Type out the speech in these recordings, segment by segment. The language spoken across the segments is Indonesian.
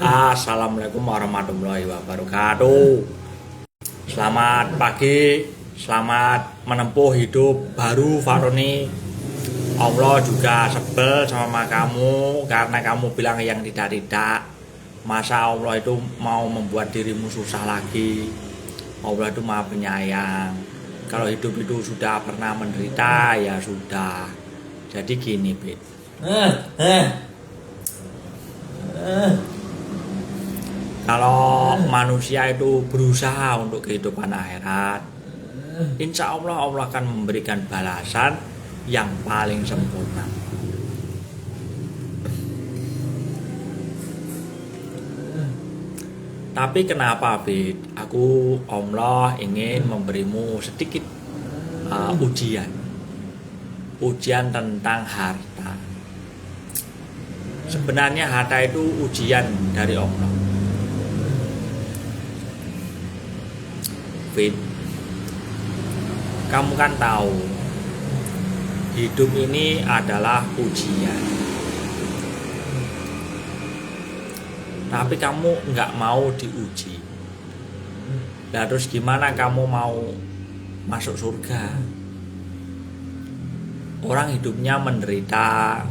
Assalamualaikum warahmatullahi wabarakatuh. Selamat pagi, selamat menempuh hidup baru Faroni. Allah juga sebel sama kamu karena kamu bilang yang tidak-tidak. Masa Allah itu mau membuat dirimu susah lagi? Allah itu maha penyayang. Kalau hidup itu sudah pernah menderita, ya sudah. Jadi gini, Bi. Kalau manusia itu berusaha untuk kehidupan akhirat, insya Allah Allah akan memberikan balasan yang paling sempurna. Tapi kenapa, Bid? Allah ingin memberimu sedikit ujian tentang harta. Sebenarnya harta itu ujian dari Allah. Fit, kamu kan tahu hidup ini adalah ujian, tapi kamu nggak mau diuji. Nah, terus gimana kamu mau masuk surga? Orang hidupnya menderita,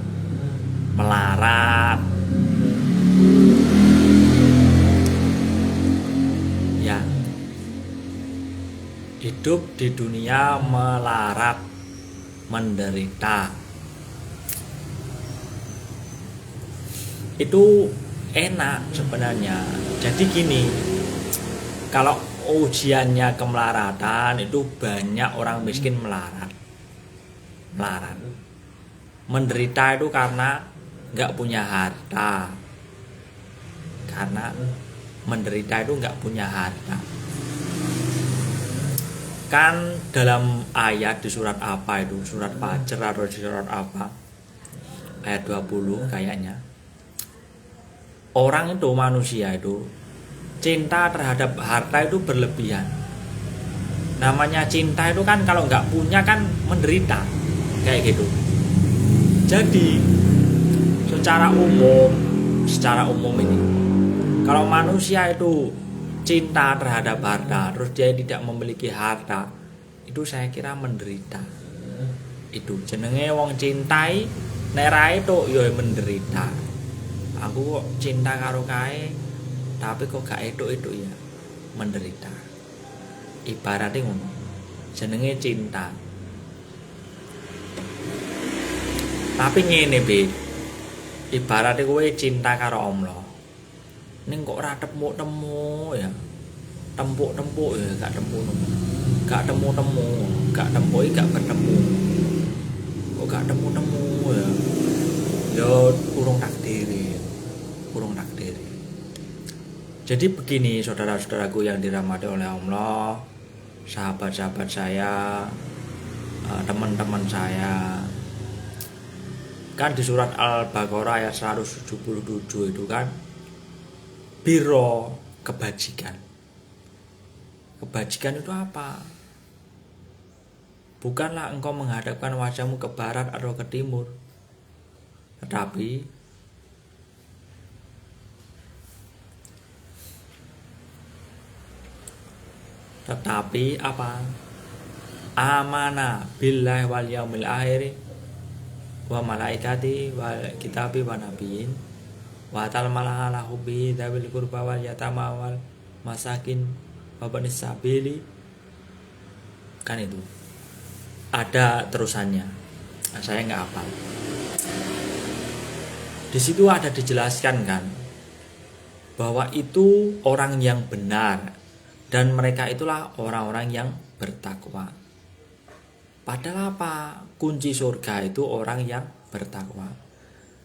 melarat, ya, hidup di dunia melarat, menderita. Itu enak sebenarnya. Jadi gini, kalau ujiannya kemelaratan, itu banyak orang miskin melarat. Menderita itu karena nggak punya harta. Karena menderita itu nggak punya harta. Kan dalam ayat di surat apa itu? Surat Fajr atau di surat apa? Ayat 20 kayaknya. Orang itu, manusia itu cinta terhadap harta itu berlebihan. Namanya cinta itu kan kalau nggak punya kan menderita, kayak gitu. Jadi secara umum ini, kalau manusia itu cinta terhadap harta, terus dia tidak memiliki harta, itu saya kira menderita. Itu jenenge wong cintai, nek ra itu ya menderita. Aku kok cinta karo kae, tapi kok gak itu ya menderita. Ibaratnya ngono. Jenenge cinta. Tapi ngene, Bi. Ibaratnya kowe cinta karo Allah. Ning kok ora temu ya. Tempuk ya gak temu. Gak temu, gak tempuki gak ketemu. Kok gak temu ya. Ya urung takdiri. Jadi begini, saudara-saudaraku yang dirahmati oleh Allah, sahabat-sahabat saya, teman-teman saya. Kan di surat Al-Baqarah ayat 177 itu kan biro, kebajikan. Kebajikan itu apa? Bukanlah engkau menghadapkan wajahmu ke barat atau ke timur, tetapi apa? Amana billahi wal yaumil akhir wa malaikati wa kitabi wa nabiyyin wa tal malahala hubbi dzawil qurba wal yatama wal masakin wa banis sabili. Kan itu ada terusannya. Nah, saya nggak hafal. Di situ ada dijelaskan kan bahwa itu orang yang benar dan mereka itulah orang-orang yang bertakwa. Padahal apa? Kunci surga itu orang yang bertakwa.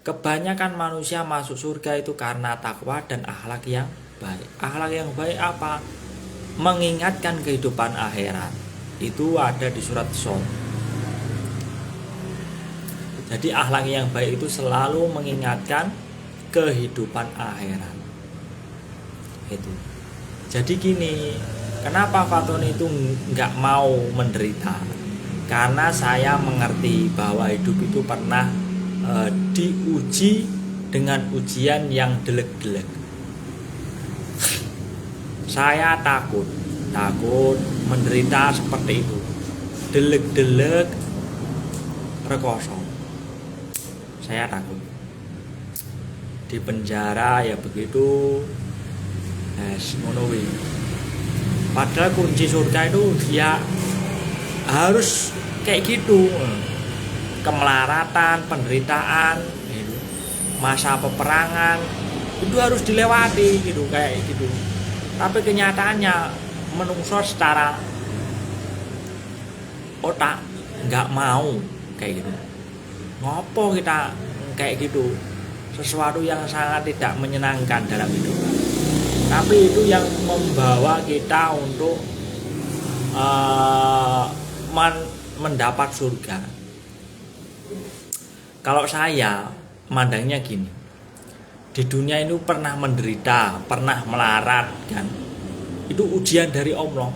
Kebanyakan manusia masuk surga itu karena takwa dan akhlak yang baik. Akhlak yang baik apa? Mengingatkan kehidupan akhirat. Itu ada di surat Shad. Jadi akhlak yang baik itu selalu mengingatkan kehidupan akhirat. Itu. Jadi gini, kenapa Fatoni itu nggak mau menderita? Karena saya mengerti bahwa hidup itu pernah diuji dengan ujian yang delek-delek. Saya takut menderita seperti itu. Delek-delek rekoso. Saya takut. Di penjara ya begitu. Ngono kuwi. Padahal kunci surga itu ya harus kayak gitu. Kemelaratan, penderitaan, masa peperangan itu harus dilewati gitu, kayak gitu. Tapi kenyataannya menungso secara otak nggak mau kayak gitu. Ngopo kita kayak gitu? Sesuatu yang sangat tidak menyenangkan dalam hidup. Tapi itu yang membawa kita untuk mendapat surga. Kalau saya mandangnya gini, di dunia ini pernah menderita, pernah melarat kan, itu ujian dari Allah,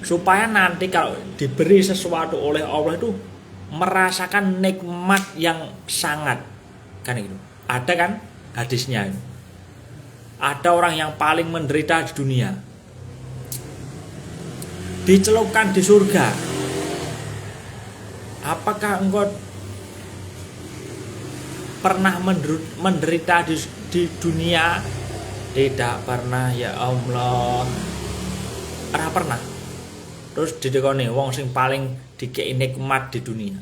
supaya nanti kalau diberi sesuatu oleh Allah itu merasakan nikmat yang sangat, kan itu. Ada kan hadisnya, ada orang yang paling menderita di dunia, dicelupkan di surga. Apakah engkau pernah menderita di dunia? Tidak pernah ya Allah. Ora pernah. Terus didekone wong sing paling dikei nikmat di dunia,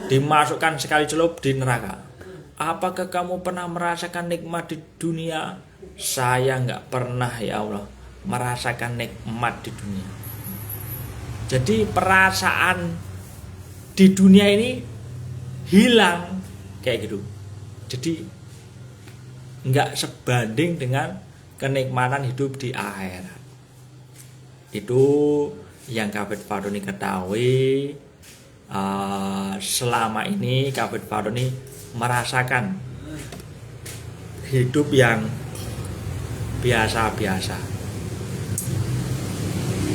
dimasukkan sekali celup di neraka. Apakah kamu pernah merasakan nikmat di dunia? Saya enggak pernah ya Allah merasakan nikmat di dunia. Jadi perasaan di dunia ini hilang kayak gitu. Jadi nggak sebanding dengan kenikmatan hidup di akhirat. Itu yang Kabit Fardoni ketahui. Selama ini Kabit Fardoni merasakan hidup yang biasa-biasa.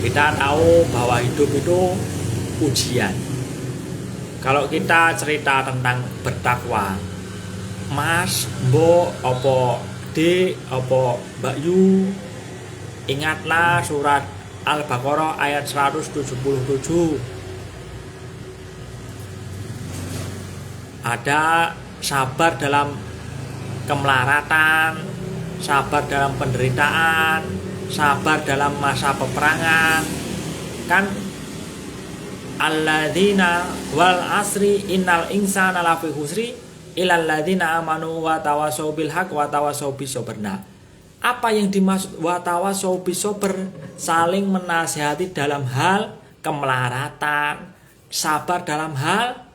Kita tahu bahwa hidup itu ujian. Kalau kita cerita tentang bertakwa, Mas, Mbok, opo Dik, opo Mbak Yu, ingatlah surat Al-Baqarah ayat 177. Ada sabar dalam kemelaratan, sabar dalam penderitaan, sabar dalam masa peperangan. Kan alladzina wal asri innal insana lafi khusri illal ladzina amanu wa tawassaw bil haqq wa tawassaw bis sabr. Apa yang dimaksud wa tawassaw bis sabr? Saling menasihati dalam hal kemelaratan, sabar dalam hal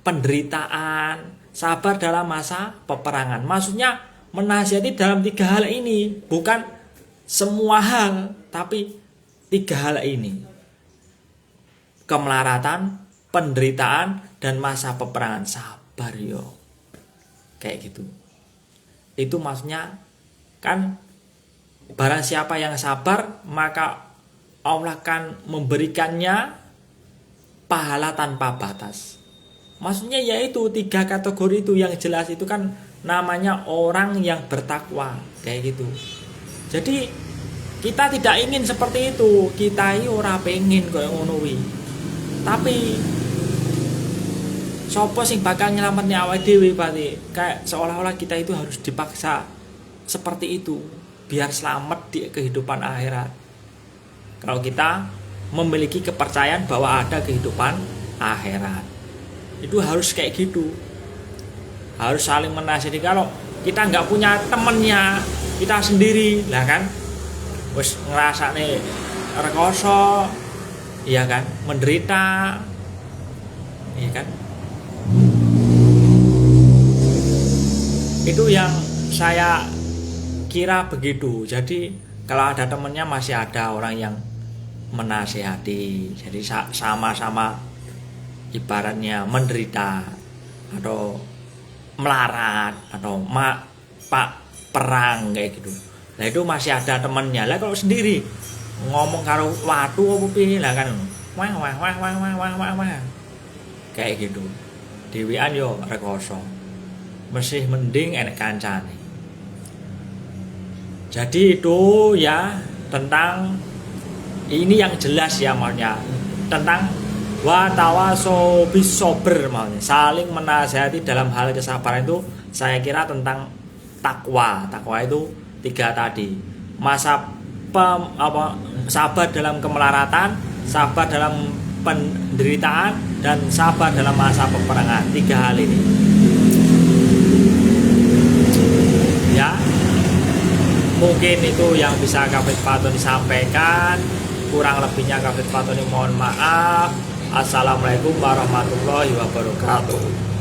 penderitaan, sabar dalam masa peperangan. Maksudnya menasihati dalam 3 hal ini, bukan semua hal, tapi 3 hal ini. Kemelaratan, penderitaan, dan masa peperangan. Sabar yo, kayak gitu. Itu maksudnya kan barang siapa yang sabar maka Allah akan memberikannya pahala tanpa batas. Maksudnya yaitu 3 kategori itu yang jelas itu kan namanya orang yang bertakwa kayak gitu. Jadi kita tidak ingin seperti itu. Kita ini ora pengen koyo ngono kuwi. Tapi sopo sing bakal nyelametne awake dhewe berarti kayak seolah-olah kita itu harus dipaksa seperti itu biar selamat di kehidupan akhirat. Kalau kita memiliki kepercayaan bahwa ada kehidupan akhirat, itu harus kayak gitu. Harus saling menasihati. Kalau kita nggak punya temennya, kita sendiri lah kan wis ngrasane rekoso, iya kan, menderita, iya kan. Itu yang saya kira begitu. Jadi kalau ada temennya masih ada orang yang menasihati. Jadi sama-sama ibaratnya menderita atau melarat atau perang kayak gitu. Nah itu masih ada temennya. Lah kalau sendiri ngomong karo watu apa piye lah kan. Wah. Kayak gitu. Dewean yo rekoso. Masih mending enek kancane. Jadi itu ya tentang ini yang jelas ya maksudnya, tentang wa tawaso bis sober, maksudnya saling menasihati dalam hal kesabaran. Itu saya kira tentang takwa. Takwa itu 3 tadi, sabar dalam kemelaratan, sabar dalam penderitaan, dan sabar dalam masa peperangan. 3 hal ini ya. Mungkin itu yang bisa Kafid Fatoni sampaikan. Kurang lebihnya Kafid Fatoni mohon maaf. Assalamualaikum warahmatullahi wabarakatuh.